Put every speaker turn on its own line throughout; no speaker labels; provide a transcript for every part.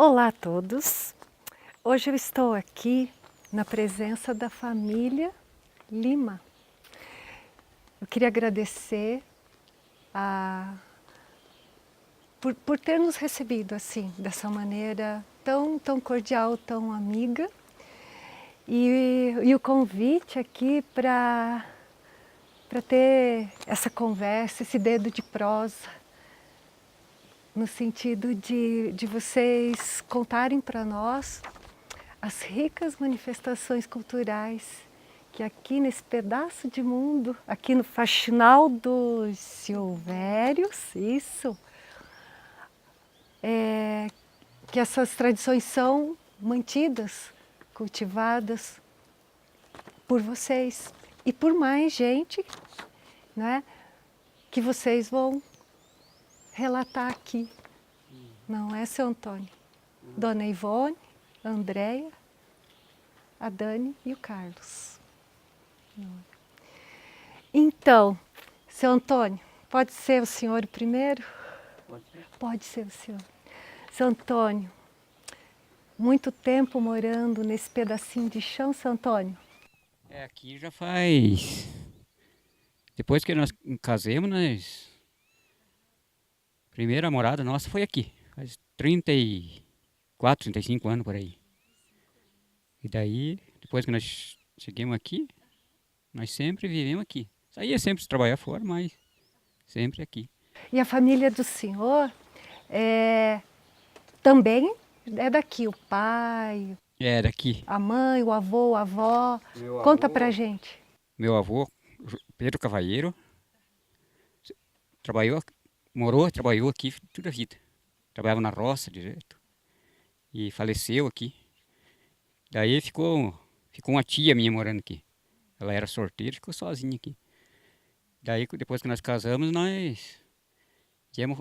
Olá a todos! Hoje eu estou aqui na presença da família Lima. Eu queria agradecer por ter nos recebido assim, dessa maneira tão cordial, tão amiga. E o convite aqui para ter essa conversa, esse dedo de prosa, no sentido de vocês contarem para nós as ricas manifestações culturais que aqui nesse pedaço de mundo, aqui no Faxinal dos Silvérios, isso, que essas tradições são mantidas, cultivadas por vocês e por mais gente, né, que vocês vão relatar aqui. Não é, seu Antônio? Dona Ivone, a Andréia, a Dani e o Carlos. Então, seu Antônio, pode ser o senhor o primeiro?
Pode ser.
Pode ser o senhor. Seu Antônio, muito tempo morando nesse pedacinho de chão, seu Antônio?
Aqui já faz. Depois que nós casemos, primeira morada nossa foi aqui. Faz 34, 35 anos por aí. E daí, depois que nós chegamos aqui, nós sempre vivemos aqui. Saía sempre trabalhar fora, mas sempre aqui.
E a família do senhor também é daqui, o pai,
É daqui.
a mãe, o avô, a avó.
Meu
Conta
avô,
pra gente.
meu avô, Pedro Cavalheiro, trabalhou, morou, trabalhou aqui toda a vida. Trabalhava na roça direto. E faleceu aqui. Daí ficou uma tia minha morando aqui. Ela era sorteira, ficou sozinha aqui. Daí depois que nós casamos,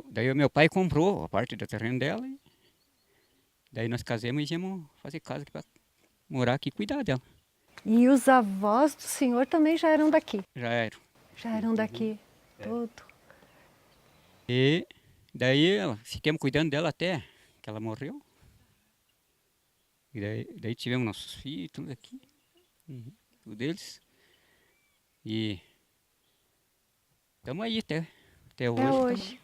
daí o meu pai comprou a parte do terreno dela e daí nós casamos e íamos fazer casa aqui pra morar aqui e cuidar dela.
E os avós do senhor também já eram daqui?
Já era.
Já eram daqui,
É.
tudo.
E daí ficamos cuidando dela até que ela morreu. E daí tivemos nossos filhos, tudo aqui. Tudo deles. E estamos aí até hoje.
Até hoje.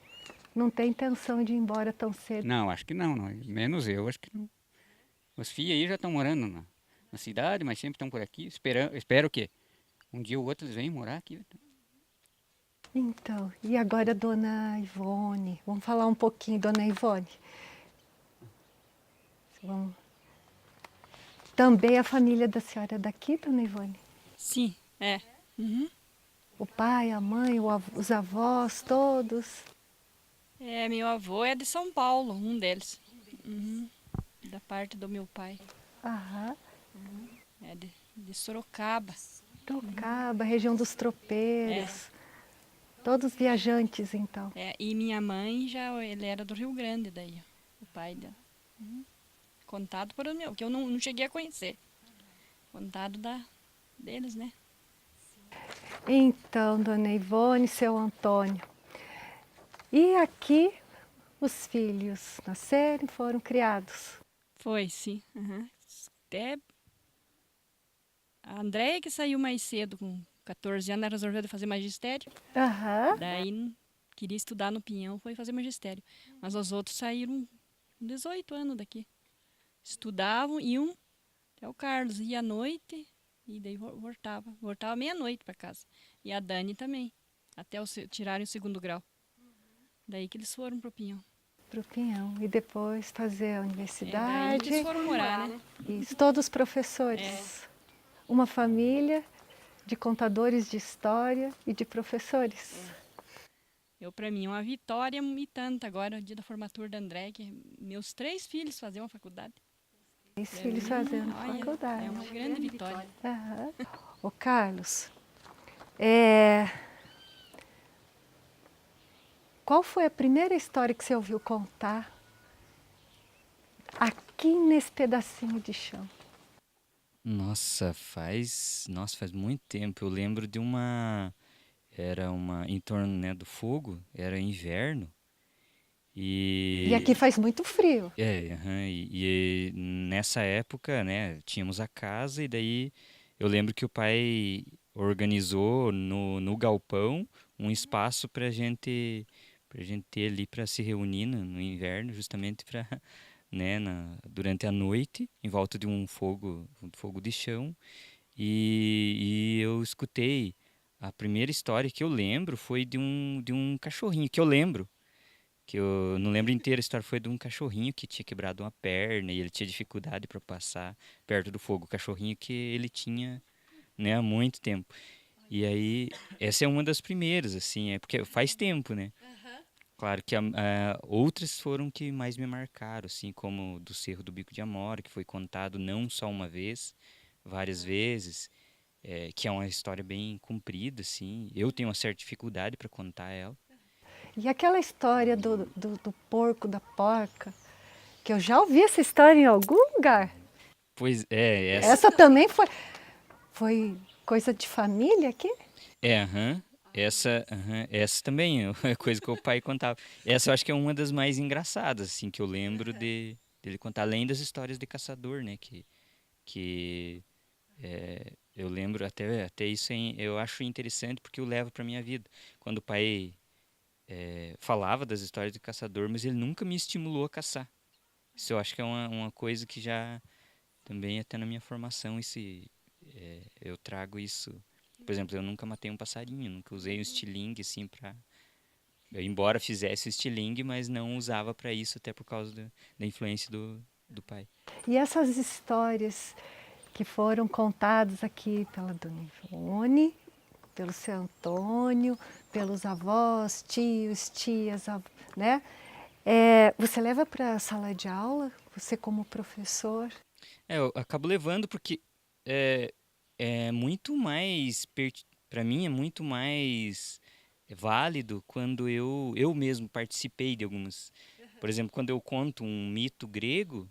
Não tem intenção de ir embora tão cedo.
Não, acho que não. Menos eu, acho que não. Os filhos aí já estão morando na cidade, mas sempre estão por aqui. Espero que um dia ou outro eles venham morar aqui.
Então, e agora Dona Ivone? Vamos falar um pouquinho, Dona Ivone. Vamos. Também a família da senhora é daqui, Dona Ivone?
Sim, é. Uhum.
O pai, a mãe, os avós, todos?
É, meu avô é de São Paulo, um deles. Uhum. Da parte do meu pai.
Aham.
É de Sorocaba.
Tocaba, região dos tropeiros. Todos viajantes, então.
É, e minha mãe ele era do Rio Grande daí, o pai dela. Uhum. Contado por meu, que eu não cheguei a conhecer. Contado deles, né?
Então, Dona Ivone, seu Antônio. E aqui os filhos nasceram, foram criados.
Foi, sim. Uhum. Até a Andréia que saiu mais cedo, com 14 anos, ela resolveu fazer magistério.
Aham.
Daí queria estudar no Pinhão, foi fazer magistério. Mas os outros saíram com 18 anos daqui. Estudavam, iam até o Carlos, ia à noite e daí voltava. Voltava meia-noite para casa. E a Dani também, até tirarem o segundo grau. Daí que eles foram pro Pinhão.
Pro Pinhão. E depois fazer a
Daí
universidade.
eles foram morar, né?
Isso, todos professores. Uma família de contadores de história e de professores.
Eu, para mim, é uma vitória e tanta agora, o dia da formatura da André, que meus 3 filhos faziam a faculdade.
3 filhos fazendo faculdade.
É uma grande vitória.
Aham. Ô Carlos, qual foi a primeira história que você ouviu contar aqui nesse pedacinho de chão?
Nossa, faz muito tempo. Eu lembro de era uma em torno, né, do fogo, era inverno
E aqui faz muito frio.
Aham, e nessa época, né, tínhamos a casa e daí eu lembro que o pai organizou no galpão um espaço para gente ter ali para se reunir no inverno, justamente para, né, durante a noite, em volta de um fogo de chão. E eu escutei a primeira história que eu lembro foi de um cachorrinho que eu lembro. Que eu não lembro inteira, a história foi de um cachorrinho que tinha quebrado uma perna e ele tinha dificuldade para passar perto do fogo. O cachorrinho que ele tinha, né, há muito tempo. E aí, essa é uma das primeiras, assim, é porque faz tempo, né? Claro que outras foram que mais me marcaram, assim, como do Cerro do Bico de Amora, que foi contado não só uma vez, várias vezes, que é uma história bem comprida, assim. Eu tenho uma certa dificuldade para contar ela.
E aquela história do porco, da porca, que eu já ouvi essa história em algum lugar.
Pois é,
Essa também foi coisa de família aqui?
aham. Essa também é coisa que o pai contava. Essa eu acho que é uma das mais engraçadas, assim, que eu lembro dele contar, além das histórias de caçador, né, que eu lembro até isso, eu acho interessante porque eu levo para minha vida. Quando o pai falava das histórias de caçador, mas ele nunca me estimulou a caçar. Isso eu acho que é uma coisa que já também até na minha formação eu trago isso. Por exemplo, eu nunca matei um passarinho, nunca usei um estilingue assim para. Eu, embora fizesse o estilingue, mas não usava para isso, até por causa da influência do pai.
E essas histórias que foram contadas aqui pela Dona Ivone, pelo seu Antônio, pelos avós, tios, tias, né? Você leva para a sala de aula, você como professor?
Eu acabo levando porque é, é muito mais, para mim é muito mais válido quando eu mesmo participei de algumas. Por exemplo, quando eu conto um mito grego,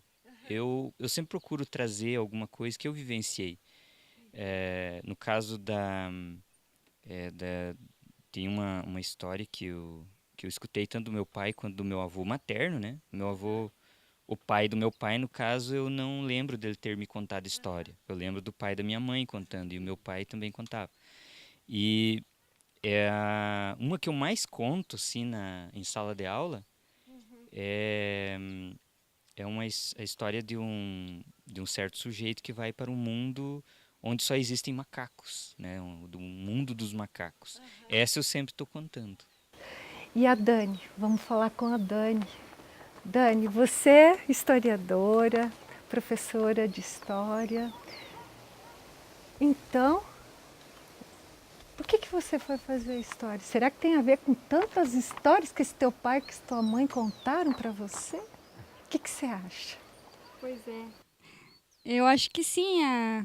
eu sempre procuro trazer alguma coisa que eu vivenciei. No caso da tem uma história que eu escutei tanto do meu pai quanto do meu avô materno, né? Meu avô, o pai do meu pai, no caso, eu não lembro dele ter me contado história. Eu lembro do pai da minha mãe contando e o meu pai também contava. E uma que eu mais conto assim em sala de aula é a história de um certo sujeito que vai para um mundo onde só existem macacos, né? Do mundo dos macacos. Essa eu sempre estou contando.
E a Dani, vamos falar com a Dani. Dani, você é historiadora, professora de história. Então, por que você foi fazer história? Será que tem a ver com tantas histórias que esse teu pai, que tua mãe contaram para você? O que você acha?
Pois é. Eu acho que sim, a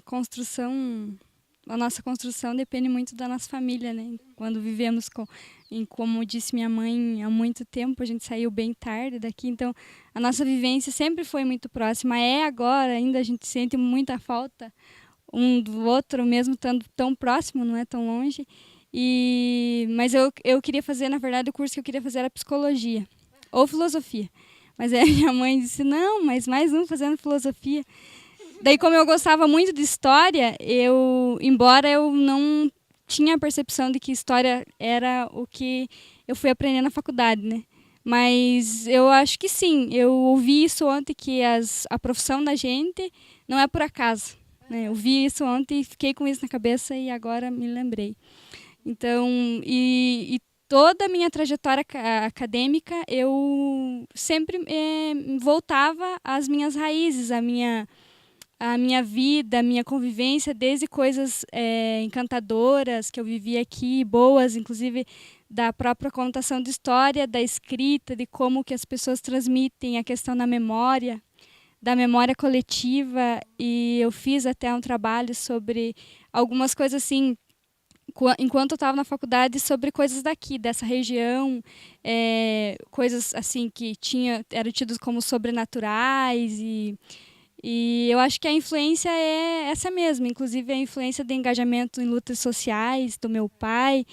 nossa construção depende muito da nossa família, né? Quando vivemos como disse minha mãe, há muito tempo, a gente saiu bem tarde daqui, então a nossa vivência sempre foi muito próxima. É agora, ainda a gente sente muita falta um do outro, mesmo estando tão próximo, não é tão longe. Mas eu queria fazer, na verdade, o curso que eu queria fazer era psicologia ou filosofia. Mas aí a minha mãe disse, não, mas mais um fazendo filosofia. Daí, como eu gostava muito de história, embora eu não tinha a percepção de que história era o que eu fui aprender na faculdade, né? Mas eu acho que sim, eu ouvi isso ontem, que a profissão da gente não é por acaso, né? Eu vi isso ontem e fiquei com isso na cabeça e agora me lembrei. Então, e toda a minha trajetória acadêmica, eu sempre voltava às minhas raízes, a minha vida, a minha convivência, desde coisas encantadoras que eu vivi aqui, boas, inclusive da própria contação de história, da escrita, de como que as pessoas transmitem a questão da memória coletiva, e eu fiz até um trabalho sobre algumas coisas assim, enquanto eu estava na faculdade, sobre coisas daqui, dessa região, coisas assim que eram tidas como sobrenaturais, e eu acho que a influência é essa mesma, inclusive a influência de engajamento em lutas sociais do meu pai,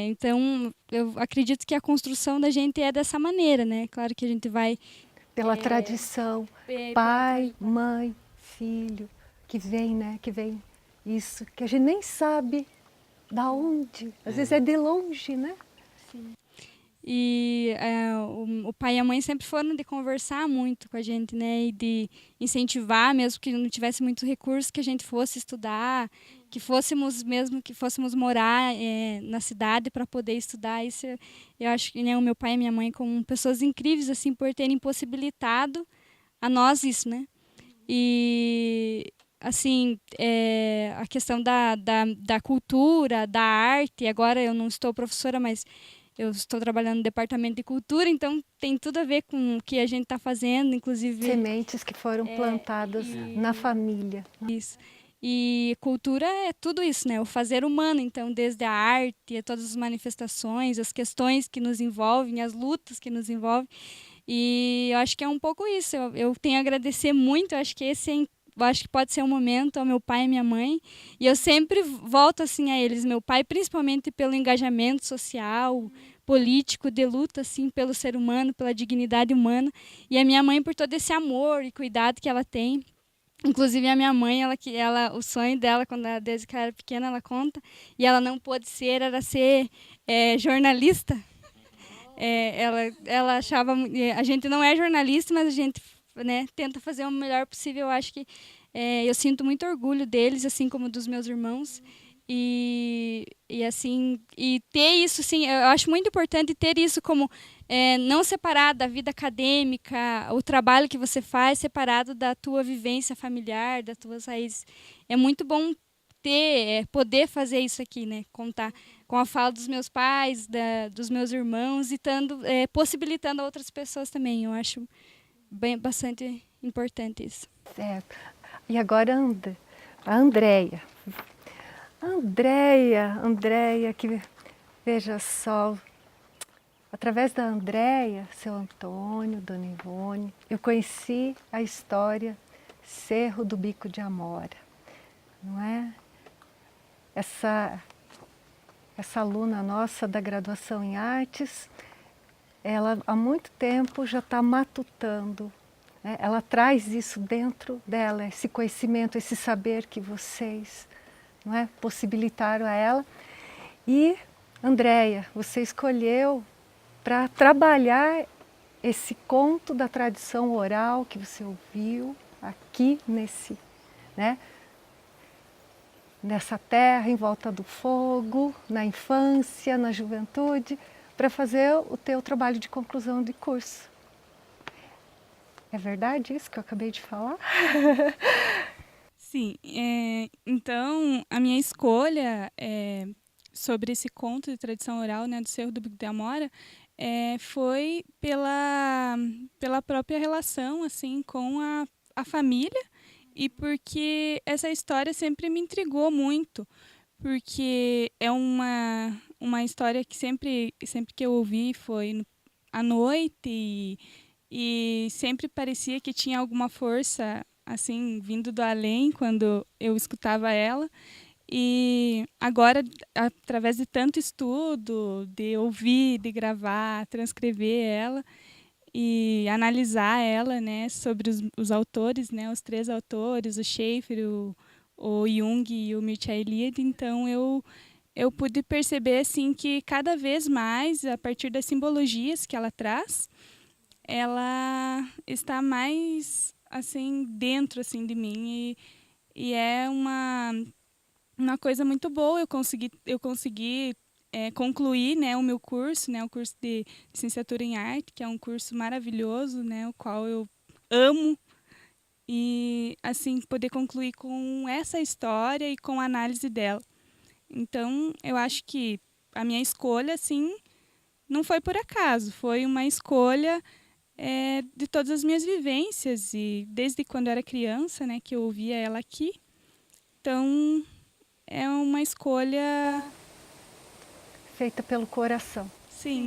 Então, eu acredito que a construção da gente é dessa maneira, né? Claro que a gente vai...
Pela tradição, pai, mãe, filho, que vem, né? Que vem isso, que a gente nem sabe da onde. Às vezes é de longe, né?
E o pai e a mãe sempre foram de conversar muito com a gente, né? E de incentivar, mesmo que não tivesse muitos recursos, que a gente fosse estudar, que fôssemos morar na cidade para poder estudar. Isso eu acho que, né, o meu pai e minha mãe como pessoas incríveis assim por terem possibilitado a nós isso, né? E assim, a questão da cultura, da arte, agora eu não estou professora, mas eu estou trabalhando no departamento de cultura, então tem tudo a ver com o que a gente está fazendo, inclusive...
Sementes que foram plantadas na família.
Isso. E cultura é tudo isso, né? O fazer humano, então, desde a arte, todas as manifestações, as questões que nos envolvem, as lutas que nos envolvem. E eu acho que é um pouco isso. Eu tenho a agradecer muito, eu acho que eu acho que pode ser um momento ao meu pai e minha mãe. E eu sempre volto assim a eles, meu pai principalmente pelo engajamento social, político, de luta assim pelo ser humano, pela dignidade humana, e a minha mãe por todo esse amor e cuidado que ela tem. Inclusive a minha mãe, o sonho dela desde que ela era pequena, ela conta, e ela não pôde ser, era ser jornalista. Ela achava, a gente não é jornalista, mas a gente, né, tenta fazer o melhor possível. Eu acho que eu sinto muito orgulho deles, assim como dos meus irmãos. E assim, e ter isso, sim, eu acho muito importante ter isso como não separado da vida acadêmica, o trabalho que você faz separado da tua vivência familiar, das tuas raízes. É muito bom poder fazer isso aqui, né? Contar com a fala dos meus pais, dos meus irmãos e possibilitando a outras pessoas também. Eu acho bastante importante isso.
Certo. E agora a Andréia. Andréia, que veja só, através da Andréia, seu Antônio, Dona Ivone, eu conheci a história Cerro do Bico de Amora, não é? Essa aluna nossa da graduação em artes, ela há muito tempo já está matutando, né? Ela traz isso dentro dela, esse conhecimento, esse saber que vocês, não é, possibilitaram a ela. E, Andréia, você escolheu para trabalhar esse conto da tradição oral que você ouviu aqui nessa terra, em volta do fogo, na infância, na juventude, para fazer o teu trabalho de conclusão de curso. É verdade isso que eu acabei de falar?
Sim, então a minha escolha sobre esse conto de tradição oral, né, do Cerro do Bico de Amora, foi pela própria relação assim com a família e porque essa história sempre me intrigou muito, porque é uma história que sempre que eu ouvi foi à noite e sempre parecia que tinha alguma força assim vindo do além quando eu escutava ela. E agora, através de tanto estudo, de ouvir, de gravar, transcrever ela e analisar ela, né, sobre os autores, né, os três autores, o Schaeffer, o Jung e o Mircea Eliade, então eu pude perceber assim que cada vez mais, a partir das simbologias que ela traz, ela está mais assim dentro assim de mim e é uma coisa muito boa. Eu consegui concluir, né, o meu curso, né, o curso de licenciatura em arte, que é um curso maravilhoso, né, o qual eu amo, e assim poder concluir com essa história e com a análise dela. Então eu acho que a minha escolha assim não foi por acaso, foi uma escolha de todas as minhas vivências e desde quando eu era criança, né, que eu ouvia ela aqui. Então é uma escolha
Feita pelo coração.
sim,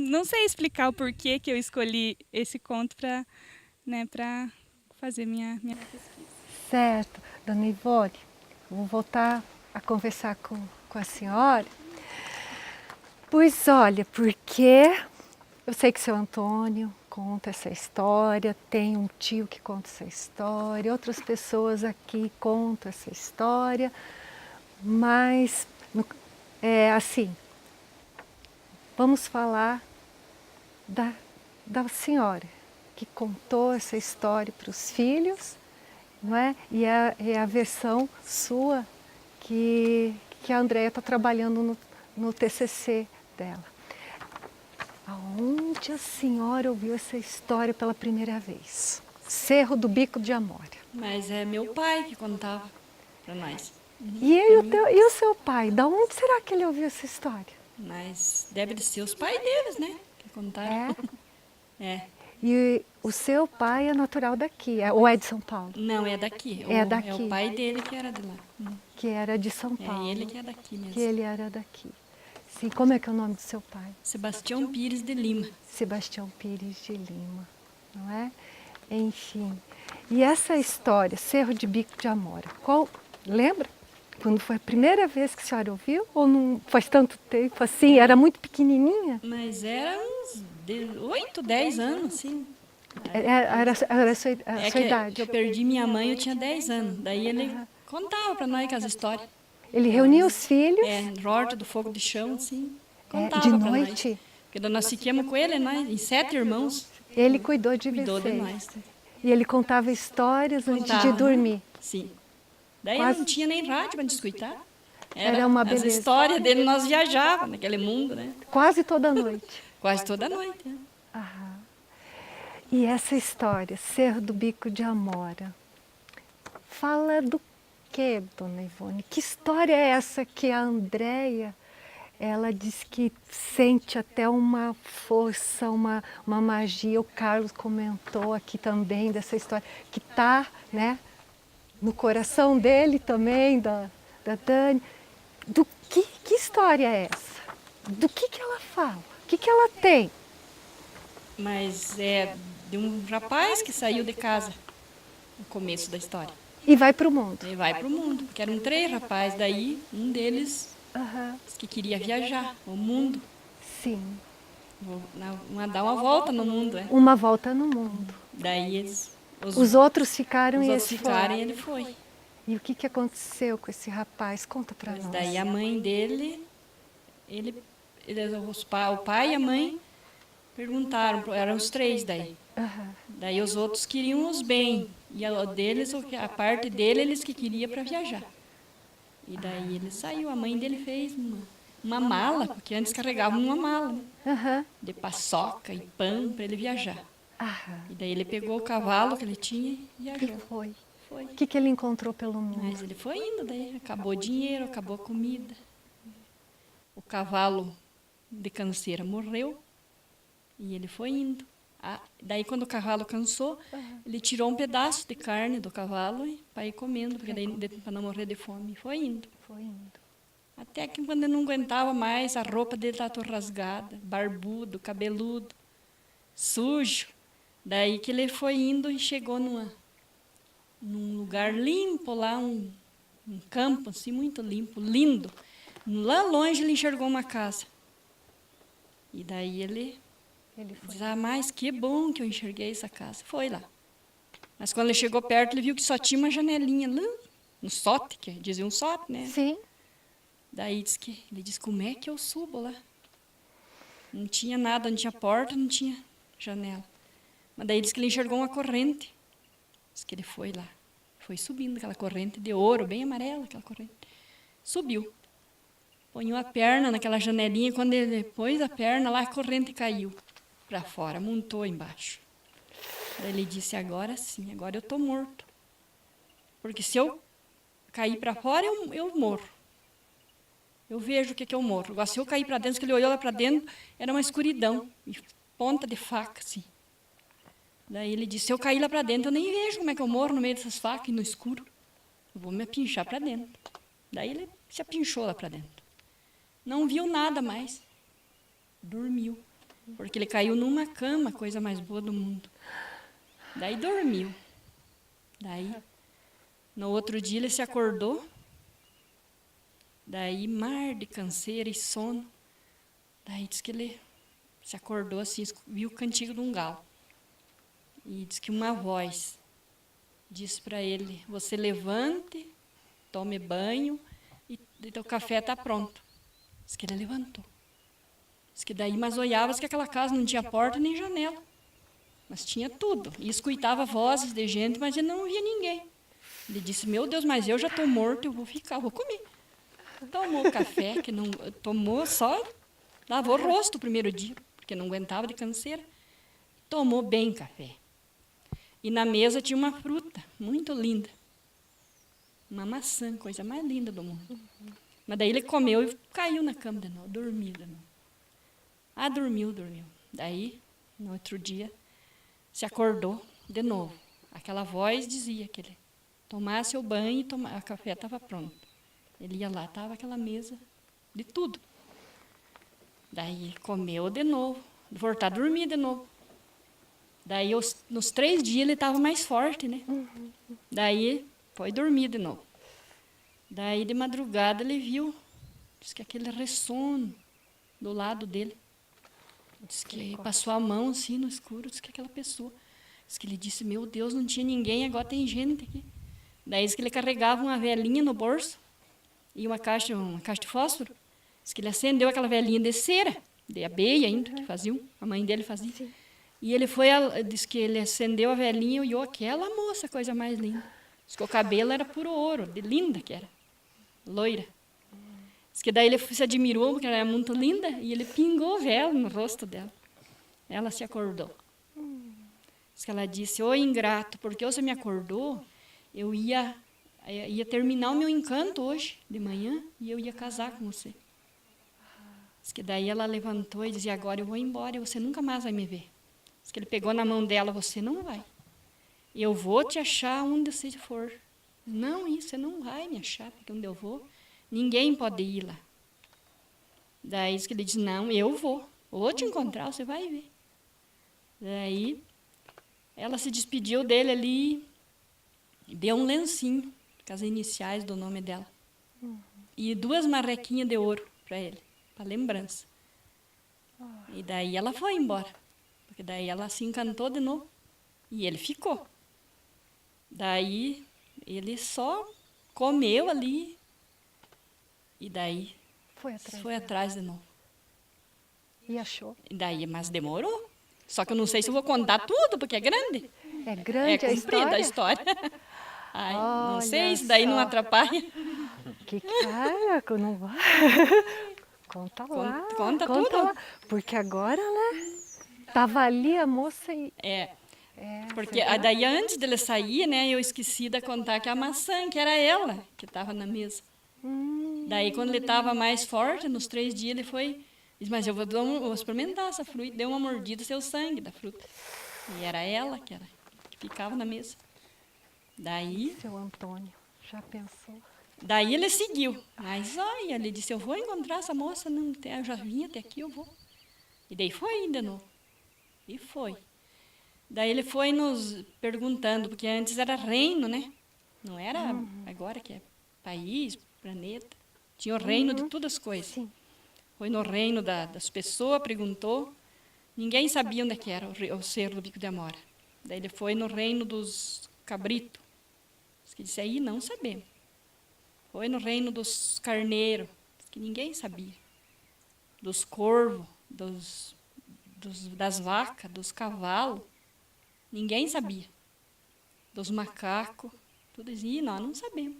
não sei explicar o porquê que eu escolhi esse conto para, né, para fazer minha pesquisa.
Certo. Dona Ivone, vou voltar a conversar com a senhora. Pois olha, porque eu sei que o seu Antônio conta essa história, tem um tio que conta essa história, outras pessoas aqui contam essa história, mas é assim, vamos falar da senhora que contou essa história para os filhos, não é? E é a versão sua que a Andréia está trabalhando no TCC dela. Aonde a senhora ouviu essa história pela primeira vez? Cerro do Bico de Amora.
Mas é meu pai que contava para nós.
E o seu pai? Da onde será que ele ouviu essa história?
Mas deve de ser os pais deles, né? Que contaram. É.
E o seu pai é natural daqui, ou é de São Paulo?
Não, é daqui.
É
É
daqui.
o pai dele que era de lá.
Que era de São Paulo.
É ele que é daqui mesmo.
Que ele era daqui. Sim, como é que é o nome do seu pai?
Sebastião Pires de Lima.
Sebastião Pires de Lima, não é? Enfim. E essa história, Cerro de Bico de Amora, lembra? Quando foi a primeira vez que a senhora ouviu? Ou não faz tanto tempo assim? Era muito pequenininha?
Mas era uns 8, 10 anos, assim.
Era a sua
Que
idade.
eu perdi minha mãe, eu tinha 10 anos. Daí ele contava para nós as histórias.
Ele reunia os filhos
Horta do Fogo de Chão, assim. Contava
de
pra
noite.
Nós. Porque nós fiquemos com ele, nós, em 7 irmãos.
Ele cuidou de
Cuidou de
vocês.
nós.
E ele contava histórias antes de
Contava,
dormir.
Sim. Daí
Quase-
não tinha nem rádio para escutar.
Era uma beleza.
As histórias dele, nós viajávamos naquele mundo, né?
Quase toda noite.
Quase toda noite. Né?
Aham. E essa história, Cerro do Bico de Amora, fala do quê, dona Ivone? Que história é essa que a Andréia, ela diz que sente até uma força, uma magia. O Carlos comentou aqui também dessa história, que está, né, no coração dele também, da Dani. Que história é essa? Do que ela fala? O que ela tem?
Mas é de um rapaz que saiu de casa no começo da história.
E vai para o mundo.
Ele vai para o mundo, porque eram 3 rapazes. Daí, um deles
Aham.
disse que queria viajar o mundo.
Sim.
Dar uma volta no mundo, né?
Uma volta no mundo.
Daí
Os outros ficaram
os
e
outros
eles
ficaram
foram.
e ele foi.
E o que aconteceu com esse rapaz? Conta para
Mas
nós.
daí a mãe dele, o pai e a mãe perguntaram, eram os 3 daí.
Aham.
Daí os outros queriam os bens. E a parte dele, eles que queriam para viajar. E daí ele saiu, a mãe dele fez uma mala, porque antes carregavam uma mala, né?
Aham.
De paçoca e pão para ele viajar.
Aham.
E daí ele pegou o cavalo que ele tinha e
E
viajou.
foi.
Foi.
O que ele encontrou pelo mundo?
Mas ele foi indo, daí acabou o dinheiro, acabou a comida. O cavalo de canseira morreu e ele foi indo. Daí quando o cavalo cansou, ele tirou um pedaço de carne do cavalo para ir comendo, porque daí para não morrer de fome. Foi indo.
Foi indo.
Até que quando ele não aguentava mais, a roupa dele estava toda rasgada, barbudo, cabeludo, sujo. Daí que ele foi indo e chegou num lugar limpo lá, um campo assim muito limpo, lindo. Lá longe ele enxergou uma casa. E daí ele
foi.
diz, mas que bom que eu enxerguei essa casa. Foi lá. Mas quando ele chegou perto, ele viu que só tinha uma janelinha lá, no sote, que dizia um sote, né?
Sim.
Daí ele disse, como é que eu subo lá? Não tinha nada, não tinha porta, não tinha janela. Mas daí disse que ele enxergou uma corrente. Diz que ele foi lá. Foi subindo aquela corrente de ouro, bem amarela aquela corrente. Subiu. Ponhou a perna naquela janelinha, quando ele pôs a perna lá, a corrente caiu para fora, montou embaixo. Daí ele disse, agora sim, agora eu estou morto. Porque se eu cair para fora, eu morro. Eu vejo o que eu morro. Agora, se eu cair para dentro, que ele olhou lá para dentro, era uma escuridão, ponta de faca, assim. Daí ele disse, se eu cair lá para dentro, eu nem vejo como é que eu morro no meio dessas facas e no escuro. Eu vou me apinchar para dentro. Daí ele se apinchou lá para dentro. Não viu nada mais. Dormiu. Porque ele caiu numa cama, coisa mais boa do mundo. Daí dormiu. Daí, no outro dia, ele se acordou. Daí, mar de canseira e sono. Daí diz que ele se acordou assim, viu o cantigo de um galo. E diz que uma voz disse para ele, você levante, tome banho e o café está pronto. Diz que ele levantou. Diz que daí, mas olhava que aquela casa não tinha porta nem janela. Mas tinha tudo. E escutava vozes de gente, mas ele não via ninguém. Ele disse, meu Deus, mas eu já estou morto, eu vou ficar, vou comer. Tomou café, que não tomou só, lavou o rosto o primeiro dia, porque não aguentava de canseira. Tomou bem café. E na mesa tinha uma fruta muito linda. Uma maçã, coisa mais linda do mundo. Mas daí ele comeu e caiu na cama de novo, dormiu de novo. Ah, dormiu. Daí, no outro dia, se acordou de novo. Aquela voz dizia que ele tomasse o banho e o café estava pronto. Ele ia lá, estava aquela mesa de tudo. Daí comeu de novo, voltar a dormir de novo. Daí, nos 3 dias, ele estava mais forte, né? Daí, foi dormir de novo. Daí, de madrugada, ele viu, diz que aquele ressono do lado dele. Diz que passou a mão assim no escuro, diz que aquela pessoa. Diz que ele disse, meu Deus, não tinha ninguém, agora tem gente aqui. Daí, diz que ele carregava uma velinha no bolso e uma caixa de fósforo. Diz que ele acendeu aquela velinha de cera, de abelha ainda, que faziam, a mãe dele fazia. Sim. E ele diz que ele acendeu a velinha e olhou aquela moça, coisa mais linda. Diz que o cabelo era puro ouro, de linda que era, loira. Diz que daí ele se admirou, porque ela era muito linda, e ele pingou vela no rosto dela. Ela se acordou. Diz que ela disse, ô ingrato, porque você me acordou, eu ia terminar o meu encanto hoje, de manhã, e eu ia casar com você. Diz que daí ela levantou e dizia, agora eu vou embora, e você nunca mais vai me ver. Diz que ele pegou na mão dela, você não vai. Eu vou te achar onde você for. Não, você não vai me achar, porque onde eu vou, ninguém pode ir lá. Daí diz que ele disse, não, eu vou te encontrar, você vai ver. Daí ela se despediu dele ali, deu um lencinho, com as iniciais do nome dela. E 2 marrequinhas de ouro para ele, para lembrança. E daí ela foi embora, porque daí ela se encantou de novo. E ele ficou. Daí ele só comeu ali. E daí foi atrás de novo.
E achou?
E daí, mas demorou. Só que eu não sei se eu vou contar tudo, porque é grande.
É grande a
comprida
história?
a história. Ai, não
Olha
sei, isso daí não
só.
atrapalha.
Que não vai? Conta lá.
Conta tudo.
Lá. Porque agora, né? Tava ali a moça e...
Porque daí antes dele sair, né, eu esqueci de contar que a maçã, que era ela que estava na mesa. Daí quando ele estava mais forte, nos 3 dias ele foi, disse, mas eu vou experimentar essa fruta. Deu uma mordida, seu sangue da fruta. E era ela que ficava na mesa. Daí...
Seu Antônio, já pensou?
Daí ele seguiu. Mas olha, ele disse, eu vou encontrar essa moça, não, eu já vim até aqui, eu vou. E daí foi ainda novo. E foi. Daí ele foi nos perguntando, porque antes era reino, né? Não era agora que é país, planeta. Tinha o reino de todas as coisas.
Sim.
Foi no reino das pessoas, perguntou. Ninguém sabia onde é que era o cerro do Bico de Amora. Daí ele foi no reino dos cabritos. Que disse, aí não sabemos. Foi no reino dos carneiros, que ninguém sabia. Dos corvos, das vacas, dos cavalos. Ninguém sabia. Dos macacos. Tudo isso. E nós não sabemos.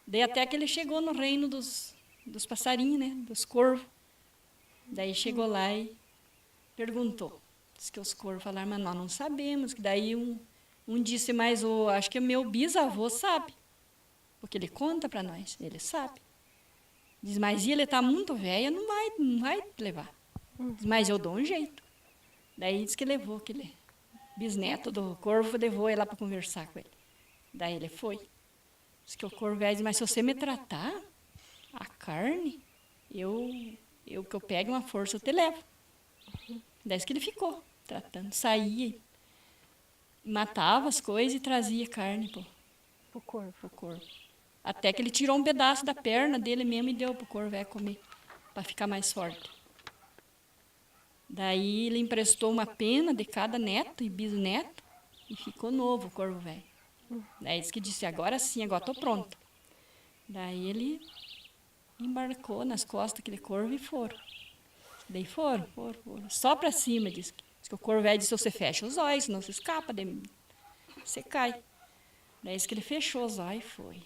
Daí até que ele chegou no reino dos passarinhos, né? Dos corvos. Daí chegou lá e perguntou. Diz que os corvos falaram, mas nós não sabemos. Que daí um disse, mas acho que o meu bisavô sabe. Porque ele conta para nós, ele sabe. Diz, mas ele está muito velho, não vai levar. Diz, mas eu dou um jeito. Daí diz que levou aquele bisneto do corvo, levou ele lá para conversar com ele. Daí ele foi. Diz que o corvo velho diz, mas se você me tratar a carne, que eu pego uma força, eu te levo. Daí diz que ele ficou tratando, saía, matava as coisas e trazia carne pro corvo. Até que ele tirou um pedaço da perna dele mesmo e deu pro corvo comer, para ficar mais forte. Daí ele emprestou uma pena de cada neto e bisneto e ficou novo o corvo velho. Daí disse que disse, agora sim, agora estou pronto. Daí ele embarcou nas costas daquele corvo e foram. Daí foram. Só para cima, disse que o corvo velho disse, você fecha os olhos, senão você escapa, você cai. Daí disse que ele fechou os olhos e foi.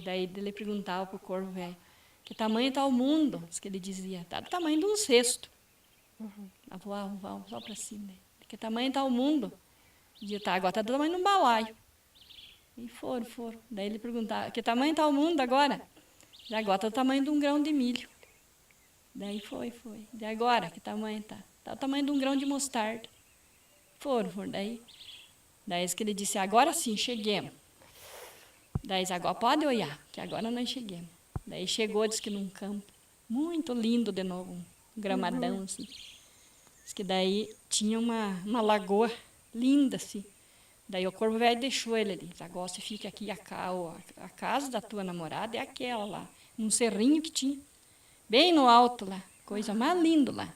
Daí ele perguntava para o corvo velho, que tamanho está o mundo? Diz que ele dizia, está do tamanho de um cesto. Voava só para cima. Que tamanho está o mundo? Dizia, tá, agora está do tamanho de um balaio. E foram. Daí ele perguntava, que tamanho está o mundo agora? E agora está do tamanho de um grão de milho. Daí foi. Daí agora, que tamanho está? Está do tamanho de um grão de mostarda. Foram. Daí que ele disse, agora sim, cheguemos. Daí disse, agora pode olhar, que agora nós cheguemos. Daí chegou, disse que num campo muito lindo de novo, um gramadão, assim. Diz que daí tinha uma lagoa linda, assim. Daí o corvo velho deixou ele ali. Disse, agora você fica aqui, a casa da tua namorada é aquela lá, num cerrinho que tinha, bem no alto lá, coisa mais linda lá.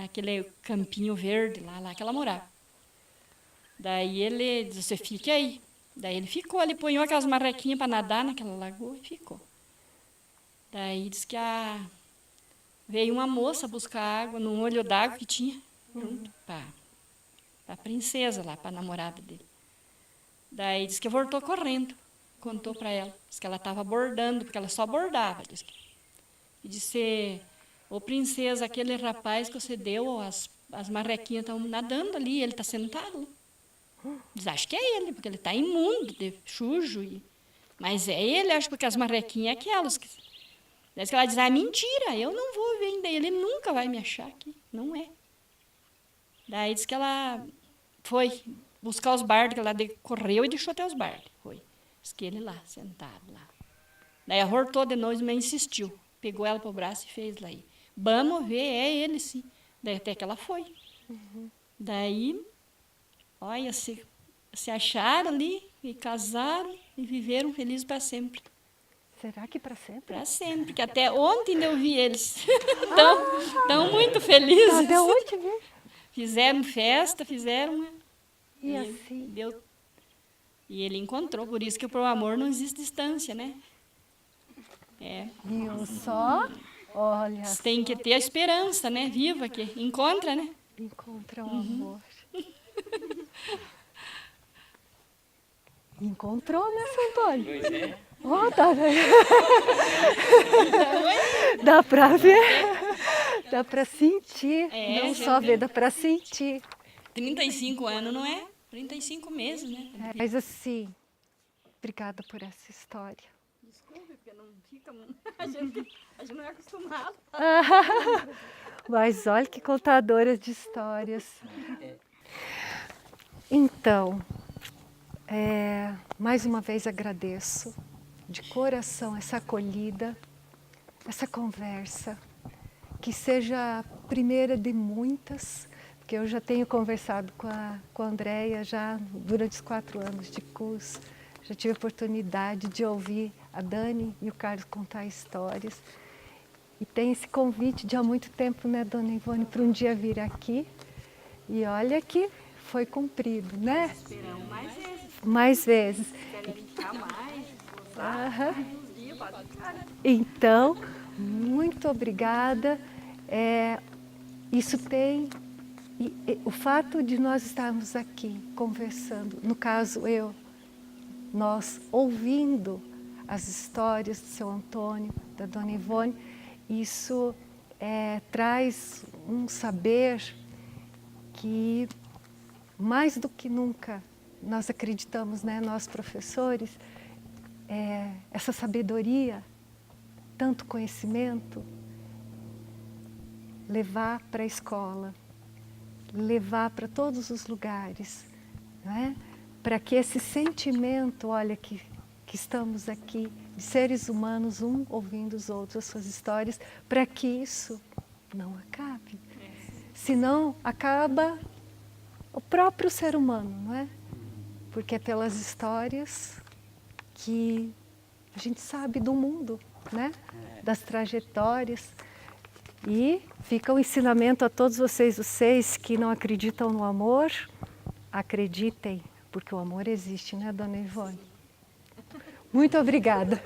Aquele campinho verde lá que ela morava. Daí ele disse, você fique aí. Daí ele ficou ali, ponhou aquelas marrequinhas para nadar naquela lagoa e ficou. Daí disse que veio uma moça buscar água num olho d'água que tinha junto para a princesa lá, para a namorada dele. Daí disse que voltou correndo, contou para ela. Disse que ela estava bordando, porque ela só bordava. E disse, ô princesa, aquele rapaz que você deu, as marrequinhas estão nadando ali, ele está sentado. Diz, acho que é ele, porque ele está imundo, de sujo. Mas é ele, acho, porque as marrequinhas é aquelas. Daí que ela diz, mentira, eu não vou ver ainda, ele nunca vai me achar aqui, não é. Daí diz que ela foi buscar os bardos, que ela correu e deixou até os bardos. Foi. Diz que ele lá, sentado lá. Daí ela voltou de noite, mas insistiu. Pegou ela para o braço e fez lá. Vamos ver, é ele sim. Daí até que ela foi. Daí, olha, se acharam ali e casaram e viveram felizes para sempre.
Será que para sempre?
Para sempre, porque até ontem eu vi eles. Estão muito felizes.
Até hoje, viu?
Fizeram festa,
E assim?
Deu. E ele encontrou, por isso que pro amor não existe distância, né?
Viu só? Olha.
Tem que ter a esperança, né? Viva, que encontra, né?
Encontra o amor. Encontrou, né, São Antônio?
Pois é.
Ó, tá vendo? Dá para ver, dá para sentir, não só ver, dá para sentir.
35 anos, não é? 35 meses, né?
Mas assim, obrigada por essa história.
Desculpe, porque não fica... A gente não é acostumado.
Mas olha que contadoras de histórias. Então, mais uma vez agradeço de coração essa acolhida, essa conversa, que seja a primeira de muitas, porque eu já tenho conversado com a Andréia já durante os 4 anos de curso, já tive a oportunidade de ouvir a Dani e o Carlos contar histórias. E tem esse convite de há muito tempo, né, Dona Ivone, para um dia vir aqui. E olha que foi cumprido, né?
Esperamos mais vezes.
Mais vezes.
Querem ficar mais, uns dias, pode ficar, né?
Então, muito obrigada. Isso tem... o fato de nós estarmos aqui conversando, no caso nós ouvindo as histórias do seu Antônio, da Dona Ivone, isso traz um saber que mais do que nunca nós acreditamos, né, nós professores, essa sabedoria, tanto conhecimento, levar para a escola, levar para todos os lugares, né? Para que esse sentimento, olha, que estamos aqui, de seres humanos, um ouvindo os outros, as suas histórias, para que isso não acabe. Senão acaba o próprio ser humano, não é? Porque é pelas histórias que a gente sabe do mundo, né? Das trajetórias. E fica o ensinamento a todos vocês que não acreditam no amor, acreditem, porque o amor existe, né, Dona Ivone? Muito obrigada.